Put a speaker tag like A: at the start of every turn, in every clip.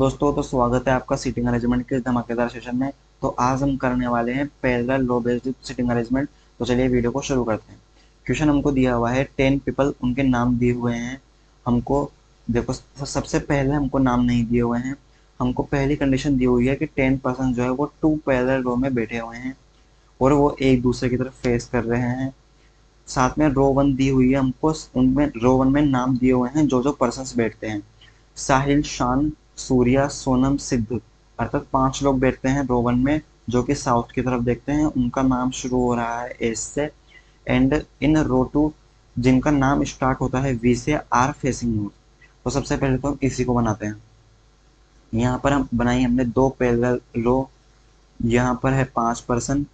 A: दोस्तों, तो स्वागत है आपका सीटिंग अरेंजमेंट के इस धमाकेदार सेशन में। तो आज हम करने वाले हैं पैरेलल रो बेस्ड सीटिंग अरेंजमेंट। तो चलिए वीडियो को शुरू करते हैं। क्वेश्चन हमको दिया हुआ है 10 पीपल, उनके नाम दिए हुए हैं हमको। देखो, सबसे पहले हमको नाम नहीं दिए हुए हैं। हमको पहली कंडीशन दी हुई है कि 10% जो है वो 2 पैरेलल रो में बैठे हुए हैं और वो एक दूसरे की तरफ फेस कर रहे हैं। साथ में रो 1 दी हुई है हमको, उनमें रो 1 में नाम दिए हुए हैं जो जो पर्सन बैठते हैं। साहिल, शान, सूर्या, सोनम, सिद्ध, अर्थात 5 लोग बैठते हैं रो 1 में जो कि साउथ की तरफ देखते हैं। उनका नाम शुरू हो रहा है एस से। एंड इन रो 2 जिनका नाम स्टार्ट होता है वी से, आर फेसिंग नॉर्थ। तो सबसे पहले तो हम इसी को बनाते हैं। यहाँ पर हम बनाई हमने 2 पैरेलल रो। यहाँ पर है 5%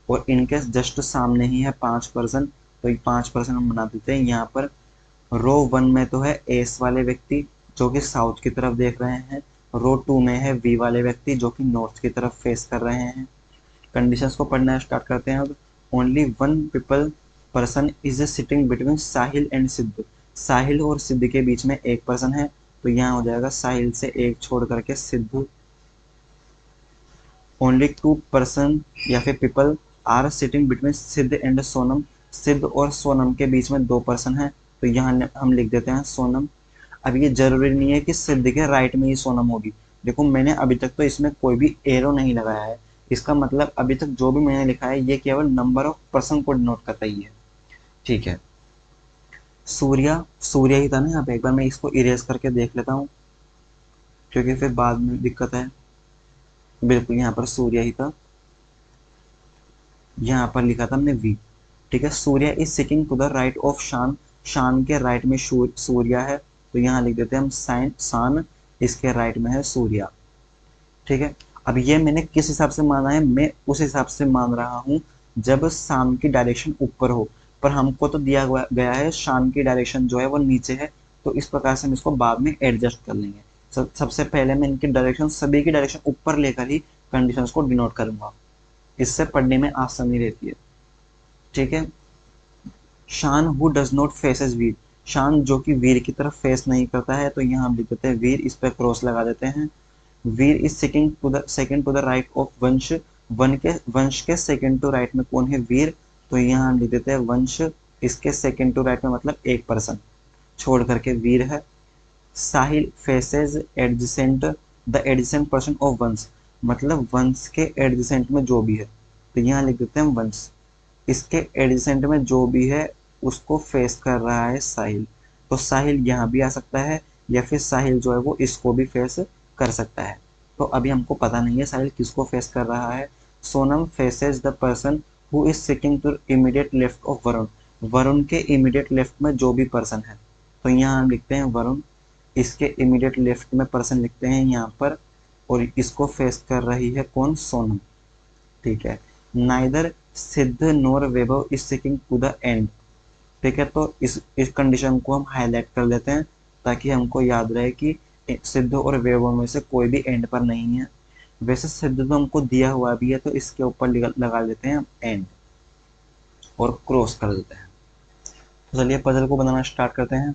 A: और इनके जस्ट सामने ही है 5%। तो ये 5% हम बना देते हैं। यहाँ पर रो 1 में तो है एस वाले व्यक्ति जो कि साउथ की तरफ देख रहे हैं। रो 2 में है वी वाले व्यक्ति जो कि नॉर्थ की तरफ फेस कर रहे हैं। कंडीशंस को पढ़ना स्टार्ट करते हैं अब। Only one people person is sitting between Sahil and सिद्ध। साहिल और सिद्ध के बीच में एक पर्सन है, तो यहाँ हो जाएगा साहिल से एक छोड़ करके सिद्ध। ओनली 2 पर्सन या फिर पीपल आर सिटिंग बिटवीन सिद्ध एंड सोनम। सिद्ध और सोनम के बीच में 2 पर्सन है, तो यहाँ हम लिख देते हैं सोनम। अब ये जरूरी नहीं है कि सिद्ध के राइट में ही सोनम होगी। देखो, मैंने अभी तक तो इसमें कोई भी एरो नहीं लगाया है। इसका मतलब अभी तक जो भी मैंने लिखा है ये केवल नंबर ऑफ पर्सन को डिनोट करता ही है। ठीक है। सूर्या, सूर्या ही था ना यहाँ पे। एक बार मैं इसको इरेज करके देख लेता हूँ क्योंकि फिर बाद में दिक्कत है। बिल्कुल यहाँ पर सूर्या ही था। यहाँ पर लिखा था हमने वी। ठीक है। Surya is sitting to the right of Shan. Shan के राइट में सूर्या है, तो यहाँ लिख देते हैं हम साइन शान। इसके राइट में है सूर्या। ठीक है। अब ये मैंने किस हिसाब से माना है, मैं उस हिसाब से मान रहा हूँ जब शान की डायरेक्शन ऊपर हो। पर हमको तो दिया गया है शान की डायरेक्शन जो है वो नीचे है, तो इस प्रकार से हम इसको बाद में एडजस्ट कर लेंगे। सबसे पहले मैं इनकी डायरेक्शन, सभी की डायरेक्शन ऊपर लेकर ही कंडीशंस को डिनोट करूंगा। इससे पढ़ने में आसानी रहती है। ठीक है। शान हु डज नॉट फेसेस वीर। शान जो कि वीर की तरफ फेस नहीं करता है, तो यहाँ हम लिख देते हैं वीर, इस पर क्रॉस लगा देते हैं। Veer is second to the right of Vansh. Vansh के सेकंड टू राइट में कौन है? वीर। तो यहाँ हम लिख देते हैं वंश। इसके सेकंड टू राइट में मतलब एक पर्सन छोड़ करके वीर है। Sahil faces adjacent the adjacent person of Vansh, मतलब वंश के एडजेसेंट में जो भी है, तो यहाँ लिख देते हैं वंश। इसके एडजेसेंट में जो भी है उसको फेस कर रहा है साहिल, तो साहिल यहाँ भी आ सकता है या फिर साहिल जो है वो इसको भी फेस कर सकता है। तो अभी हमको पता नहीं है साहिल किसको फेस कर रहा है। Sonam faces the person who is sitting to immediate left of Varun. Varun के इमीडिएट लेफ्ट में जो भी पर्सन है, तो यहाँ हम लिखते हैं वरुण। इसके इमीडिएट लेफ्ट में पर्सन लिखते हैं यहाँ पर, और इसको फेस कर रही है कौन? सोनम। ठीक है। Neither Siddh nor Vaibhav is sitting to the end. ठीक है। तो इस कंडीशन को हम हाईलाइट कर लेते हैं ताकि हमको याद रहे कि सिद्ध और वैभव में से कोई भी एंड पर नहीं है। वैसे सिद्ध तो हमको दिया हुआ भी है, तो इसके ऊपर लगा लेते हैं एंड और क्रॉस कर देते हैं। तो चलिए पजल को बनाना स्टार्ट करते हैं।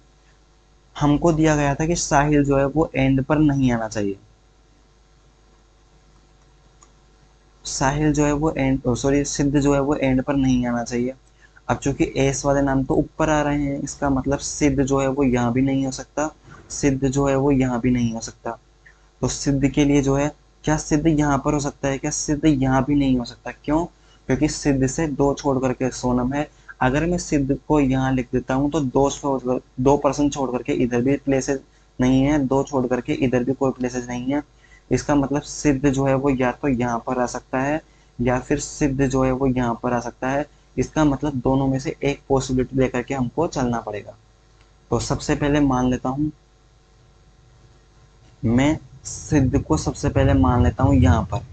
A: हमको दिया गया था कि साहिल जो है वो एंड पर नहीं आना चाहिए। साहिल जो है वो एंड, सॉरी, सिद्ध जो है वो एंड पर नहीं आना चाहिए। अब चूंकि एस वाले नाम तो ऊपर आ रहे हैं, इसका मतलब सिद्ध जो है वो यहाँ भी नहीं हो सकता, सिद्ध जो है वो यहाँ भी नहीं हो सकता। तो सिद्ध के लिए जो है, क्या सिद्ध यहाँ पर हो सकता है? क्या सिद्ध यहाँ भी नहीं हो सकता? क्यों? क्योंकि सिद्ध से 2 छोड़ करके सोनम है। अगर मैं सिद्ध को यहाँ लिख देता हूँ तो 2% छोड़ करके इधर भी प्लेसेस नहीं है, 2 छोड़ करके इधर भी कोई प्लेसेस नहीं है। इसका मतलब सिद्ध जो है वो या तो यहाँ पर आ सकता है या फिर सिद्ध जो है वो यहाँ पर आ सकता है। इसका मतलब दोनों में से एक पॉसिबिलिटी लेकर के हमको चलना पड़ेगा। तो सबसे पहले मान लेता हूँ मैं, सिद्ध को सबसे पहले मान लेता हूँ यहाँ पर।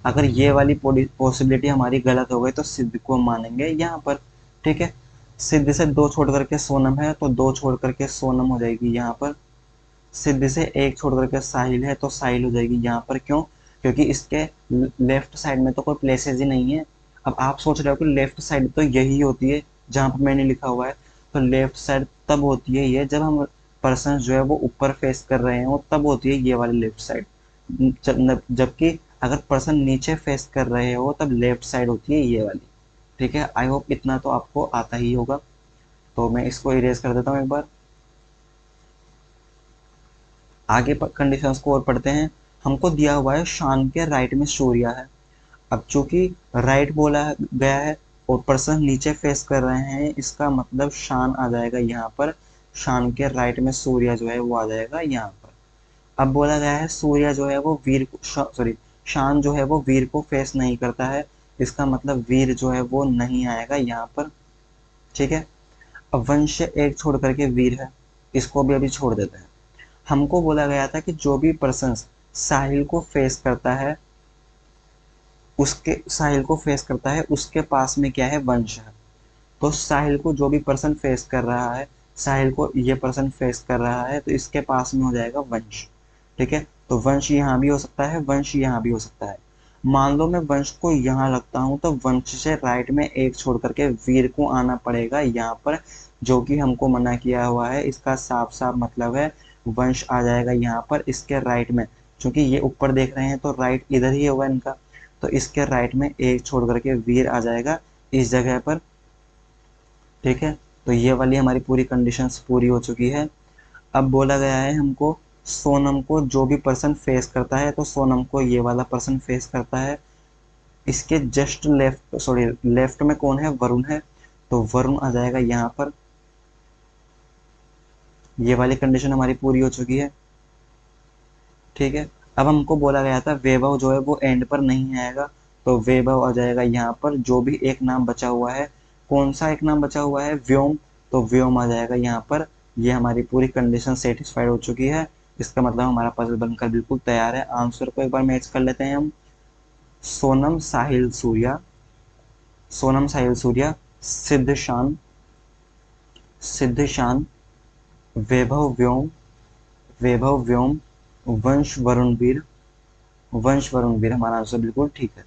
A: अगर ये वाली पॉसिबिलिटी हमारी गलत हो गई तो सिद्ध को मानेंगे यहाँ पर। ठीक है। सिद्ध से 2 छोड़ करके सोनम है, तो 2 छोड़ करके सोनम हो जाएगी यहाँ पर। सिद्ध से 1 छोड़ करके साहिल है, तो साहिल हो जाएगी यहाँ पर। क्यों? क्योंकि इसके लेफ्ट साइड में तो कोई प्लेसेस ही नहीं है। अब आप सोच रहे हो कि लेफ्ट साइड तो यही होती है जहाँ पर मैंने लिखा हुआ है, तो लेफ्ट साइड तब होती है ये जब हम पर्सन जो है वो ऊपर फेस कर रहे हो तब होती है ये वाली लेफ्ट साइड, जबकि अगर पर्सन नीचे फेस कर रहे हो तब लेफ्ट साइड होती है ये वाली। ठीक है, आई होप इतना तो आपको आता ही होगा। तो मैं इसको इरेज कर देता हूँ एक बार। आगे कंडीशंस को और पढ़ते हैं। हमको दिया हुआ है शान के राइट में सूर्य है। अब चूंकि राइट बोला गया है और पर्सन नीचे फेस कर रहे हैं, इसका मतलब शान आ जाएगा यहाँ पर। शान के राइट में सूर्य जो है वो आ जाएगा यहाँ पर। अब बोला गया है सूर्य जो है वो वीर को, सॉरी, शान जो है वो वीर को फेस नहीं करता है, इसका मतलब वीर जो है वो नहीं आएगा यहाँ पर। ठीक है, अब वंश एक छोड़ करके वीर है, इसको भी अभी छोड़ देते हैं। हमको बोला गया था कि जो भी पर्सन साहिल को फेस करता है, उसके साहिल को फेस करता है उसके पास में क्या है, वंश है। तो साहिल को जो भी पर्सन फेस कर रहा है, साहिल को ये पर्सन फेस कर रहा है, तो इसके पास में हो जाएगा वंश। ठीक है, तो वंश यहाँ भी हो सकता है, वंश यहाँ भी हो सकता है। मान लो मैं वंश को यहाँ लगता हूँ तो वंश से राइट में एक छोड़ करके वीर को आना पड़ेगा यहाँ पर, जो कि हमको मना किया हुआ है। इसका साफ साफ मतलब है वंश आ जाएगा यहाँ पर इसके राइट में, क्योंकि ये ऊपर देख रहे हैं तो राइट इधर ही होगा इनका, तो इसके राइट में एक छोड़ करके वीर आ जाएगा इस जगह पर। ठीक है, तो ये वाली हमारी पूरी कंडीशंस पूरी हो चुकी है। अब बोला गया है हमको सोनम को जो भी पर्सन फेस करता है, तो सोनम को ये वाला पर्सन फेस करता है। इसके जस्ट लेफ्ट, सॉरी लेफ्ट में कौन है, वरुण है, तो वरुण आ जाएगा यहाँ पर। ये वाली कंडीशन हमारी पूरी हो चुकी है। ठीक है, अब हमको बोला गया था वैभव जो है वो एंड पर नहीं आएगा, तो वैभव आ जाएगा यहाँ पर। जो भी एक नाम बचा हुआ है, कौन सा एक नाम बचा हुआ है, व्योम, तो व्योम आ जाएगा यहाँ पर। ये हमारी पूरी कंडीशन सेटिस्फाइड हो चुकी है। इसका मतलब हमारा पजल बनकर बिल्कुल तैयार है। आंसर को एक बार मैच कर लेते हैं हम। सोनम साहिल सूर्या, सोनम साहिल सूर्या, सिद्ध शान, सिद्ध शान, वैभव व्योम, वैभव व्योम, वंश वरुण वीर, वंश वरुण वीर, हमारा आंसर बिल्कुल ठीक है।